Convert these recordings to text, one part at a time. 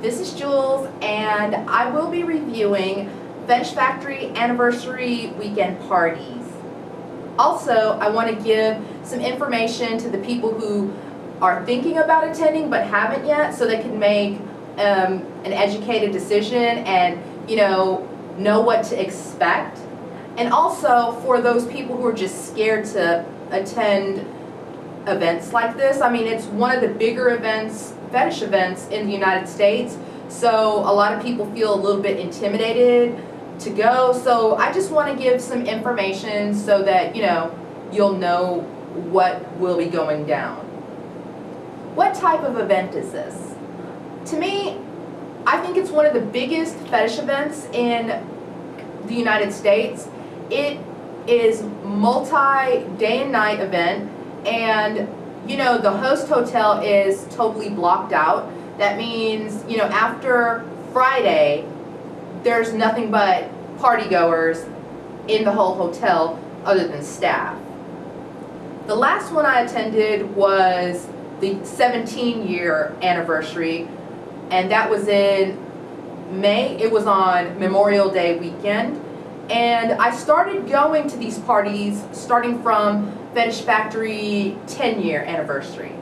This is Jules, and I will be reviewing Fetish Factory Anniversary Weekend Parties. Also, I want to give some information to the people who are thinking about attending but haven't yet, so they can make an educated decision and know what to expect. And also for those people who are just scared to attend events like this. I mean, it's one of the bigger events, fetish events in the United States, so a lot of people feel a little bit intimidated to go. So I just want to give some information so that you'll know what will be going down. What type of event is this? To me, I think it's one of the biggest fetish events in the United States. It is multi-day and night event, and the host hotel is totally blocked out. That means after Friday there's nothing but party goers in the whole hotel other than staff. The last one I attended was the 17-year anniversary, and that was in May. It was on Memorial Day weekend, and I started going to these parties starting from Fetish Factory 10-year anniversary.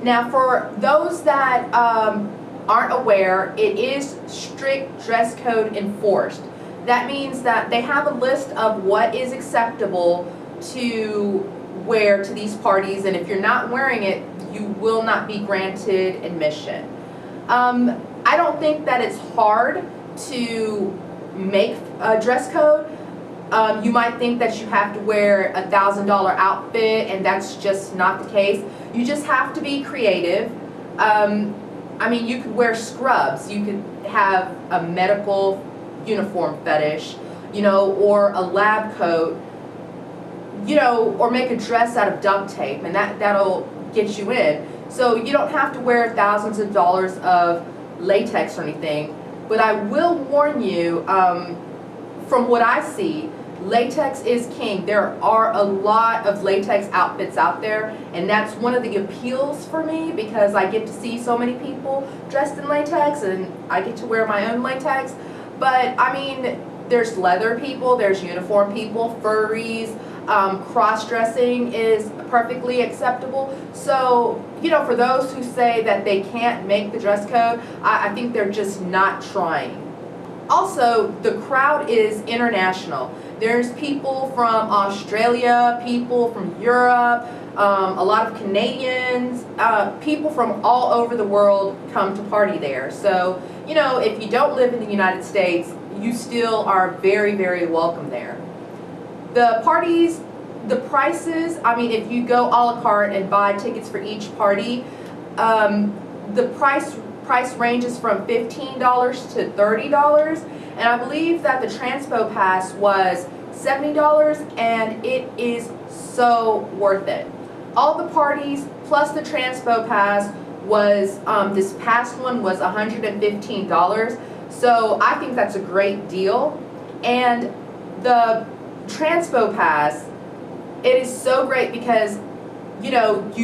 Now, for those that aren't aware, it is strict dress code enforced. That means that they have a list of what is acceptable to wear to these parties, and if you're not wearing it, you will not be granted admission. I don't think that it's hard to make a dress code. You might think that you have to wear a $1,000 outfit, and that's just not the case. You just have to be creative. I mean, you could wear scrubs, you could have a medical uniform fetish, or a lab coat, or make a dress out of duct tape, and that'll get you in. So you don't have to wear thousands of dollars of latex or anything. But I will warn you, from what I see, latex is king. There are a lot of latex outfits out there, and that's one of the appeals for me, because I get to see so many people dressed in latex and I get to wear my own latex. But I mean, there's leather people, there's uniform people, furries, cross-dressing is perfectly acceptable. So, for those who say that they can't make the dress code, I think they're just not trying. Also, the crowd is international. There's people from Australia, people from Europe, a lot of Canadians, people from all over the world come to party there. So, if you don't live in the United States, you still are very, very welcome there. The parties, the prices, I mean, if you go a la carte and buy tickets for each party, the price ranges from $15 to $30, and I believe that the Transpo Pass was $70, and it is so worth it. All the parties plus the Transpo Pass was, this past one was $115, so I think that's a great deal. And the Transpo Pass, it is so great because you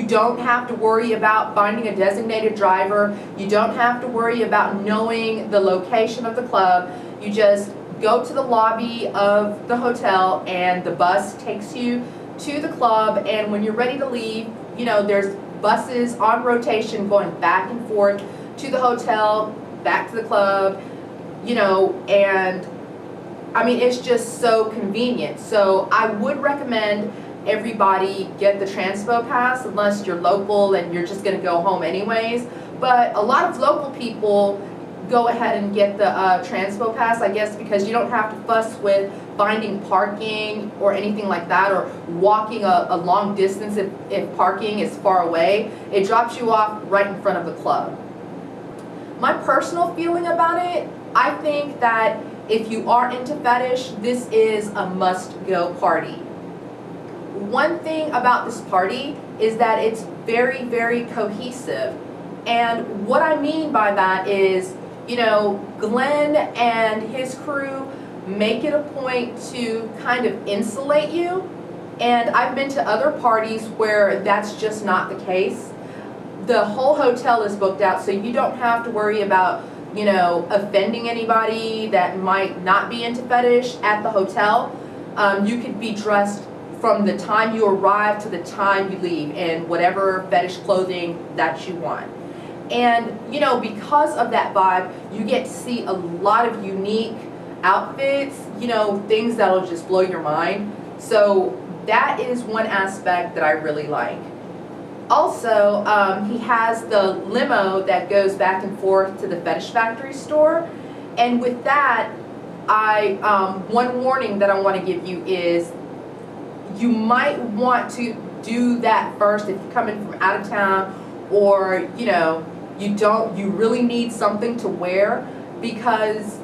don't have to worry about finding a designated driver. You don't have to worry about knowing the location of the club. You just go to the lobby of the hotel, and the bus takes you to the club, and when you're ready to leave, there's buses on rotation going back and forth to the hotel, back to the club, and I mean, it's just so convenient. So I would recommend everybody get the Transpo Pass, unless you're local and you're just going to go home anyways. But a lot of local people go ahead and get the Transpo Pass, I guess, because you don't have to fuss with finding parking or anything like that, or walking a long distance if parking is far away. It drops you off right in front of the club. My personal feeling about it, I think that if you are into fetish, this is a must-go party. One thing about this party is that it's very, very cohesive. And what I mean by that is, Glenn and his crew make it a point to kind of insulate you. And I've been to other parties where that's just not the case. The whole hotel is booked out, so you don't have to worry about, offending anybody that might not be into fetish at the hotel. You could be dressed from the time you arrive to the time you leave in whatever fetish clothing that you want. And because of that vibe, you get to see a lot of unique outfits, things that'll just blow your mind. So that is one aspect that I really like. Also, he has the limo that goes back and forth to the Fetish Factory store. And with that, one warning that I want to give you is you might want to do that first if you're coming from out of town, or you really need something to wear, because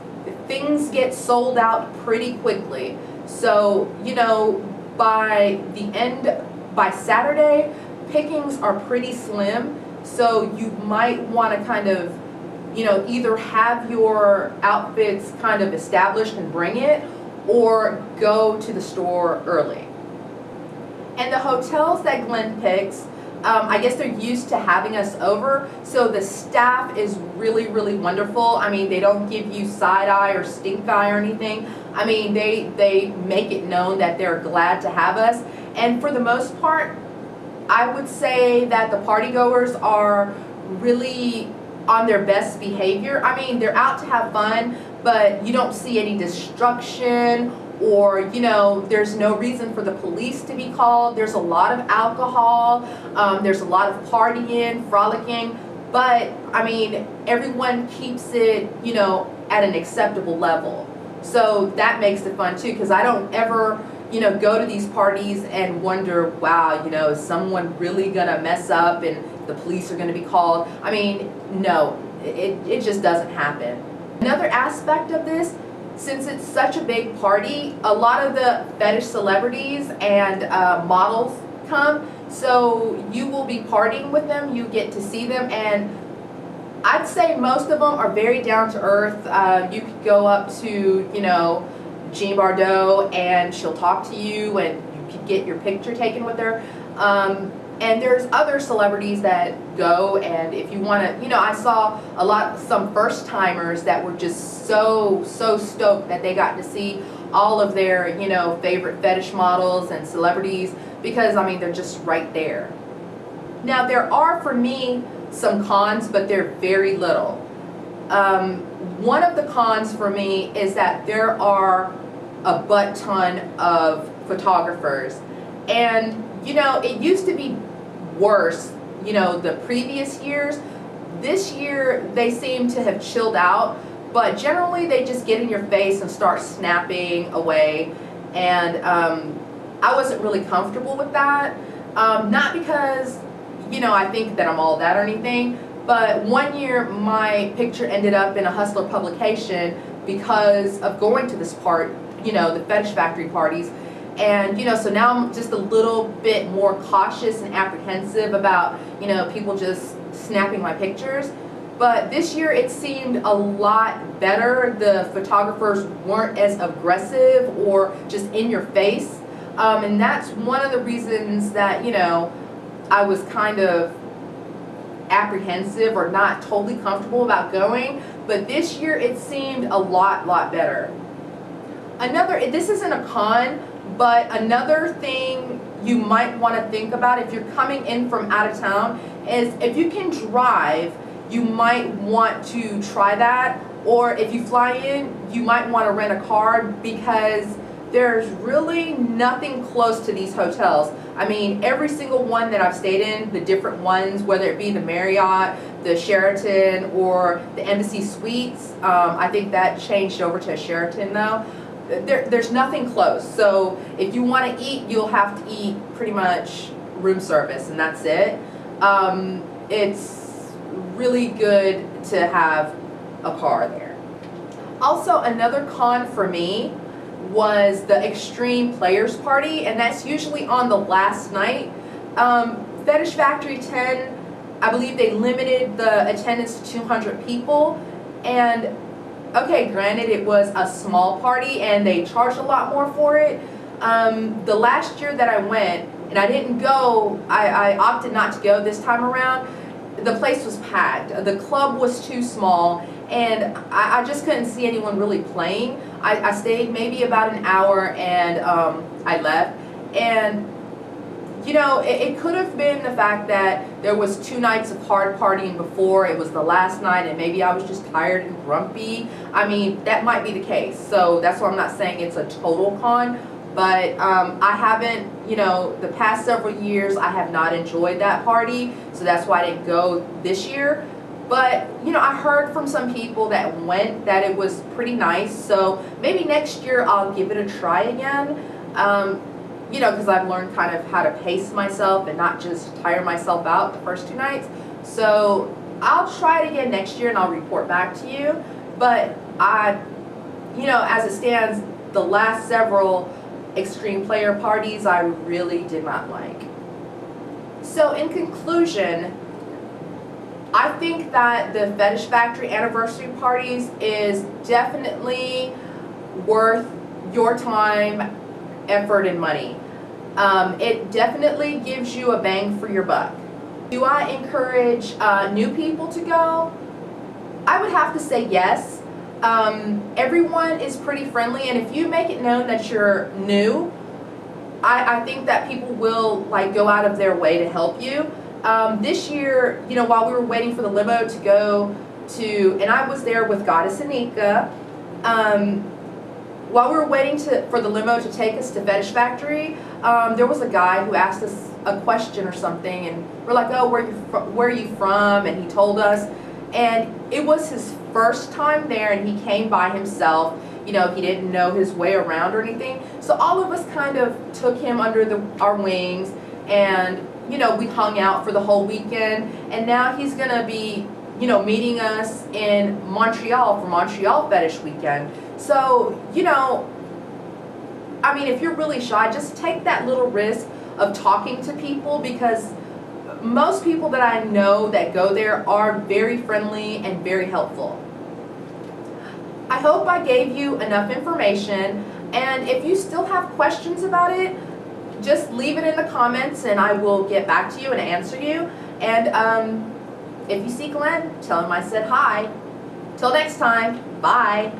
things get sold out pretty quickly. So by Saturday, pickings are pretty slim. So you might want to kind of either have your outfits kind of established and bring it, or go to the store early. And the hotels that Glenn picks, I guess they're used to having us over, so the staff is really, really wonderful. I mean, they don't give you side eye or stink eye or anything. I mean, they make it known that they're glad to have us. And for the most part, I would say that the partygoers are really on their best behavior. I mean, they're out to have fun, but you don't see any destruction, or there's no reason for the police to be called. There's a lot of alcohol, there's a lot of partying, frolicking, but I mean, everyone keeps it at an acceptable level. So that makes it fun too, because I don't ever go to these parties and wonder, wow, is someone really gonna mess up and the police are gonna be called? I mean, no, it just doesn't happen. Another aspect of this, since it's such a big party, a lot of the fetish celebrities and models come, so you will be partying with them, you get to see them, and I'd say most of them are very down to earth. You could go up to, Jean Bardot and she'll talk to you and you could get your picture taken with her. And there's other celebrities that go, and if you want to, I saw some first timers that were just so stoked that they got to see all of their, favorite fetish models and celebrities, because I mean, they're just right there. Now there are, for me, some cons, but they're very little. One of the cons for me is that there are a butt ton of photographers, and it used to be worse, the previous years. This year they seem to have chilled out, but generally they just get in your face and start snapping away, and I wasn't really comfortable with that. Not because I think that I'm all that or anything, but one year my picture ended up in a Hustler publication because of going to this part, the Fetish Factory parties. And so now I'm just a little bit more cautious and apprehensive about people just snapping my pictures. But this year it seemed a lot better. The photographers weren't as aggressive or just in your face, and that's one of the reasons that I was kind of apprehensive or not totally comfortable about going. But this year it seemed a lot better. This isn't a con, but another thing you might want to think about if you're coming in from out of town is, if you can drive, you might want to try that. Or if you fly in, you might want to rent a car, because there's really nothing close to these hotels. I mean, every single one that I've stayed in, the different ones, whether it be the Marriott, the Sheraton, or the Embassy Suites, I think that changed over to a Sheraton though. There's nothing close. So if you want to eat, you'll have to eat pretty much room service, and that's it. It's really good to have a car there. Also, another con for me was the extreme players party, and that's usually on the last night. Fetish Factory 10, I believe they limited the attendance to 200 people, and okay, granted it was a small party and they charged a lot more for it. The last year that I went, and I didn't go, I opted not to go this time around, the place was packed. The club was too small, and I just couldn't see anyone really playing. I stayed maybe about an hour, and I left. And you know, it could have been the fact that there was 2 nights of hard partying before. It was the last night, and maybe I was just tired and grumpy. I mean, that might be the case. So that's why I'm not saying it's a total con. But I haven't, you know, the past several years, I have not enjoyed that party. So that's why I didn't go this year. But, you know, I heard from some people that went that it was pretty nice. So maybe next year I'll give it a try again. You know, because I've learned kind of how to pace myself and not just tire myself out the first 2 nights. So I'll try it again next year and I'll report back to you. But you know, as it stands, the last several extreme player parties I really did not like. So in conclusion, I think that the Fetish Factory anniversary parties is definitely worth your time, effort, and money. It definitely gives you a bang for your buck. Do I encourage new people to go? I would have to say yes. Everyone is pretty friendly, and if you make it known that you're new, I think that people will like go out of their way to help you. This year, you know, while we were waiting for the limo to go to, and I was there with Goddess Anika, while we were waiting for the limo to take us to Fetish Factory, there was a guy who asked us a question or something, and we're like, oh, where are you from? And he told us, and it was his first time there, and he came by himself. You know, he didn't know his way around or anything. So all of us kind of took him under our wings, and you know, we hung out for the whole weekend. And now he's gonna be, you know, meeting us in Montreal for Montreal Fetish Weekend. So, you know, I mean, if you're really shy, just take that little risk of talking to people, because most people that I know that go there are very friendly and very helpful. I hope I gave you enough information, and if you still have questions about it, just leave it in the comments and I will get back to you and answer you. And if you see Glenn, tell him I said hi. Till next time, bye.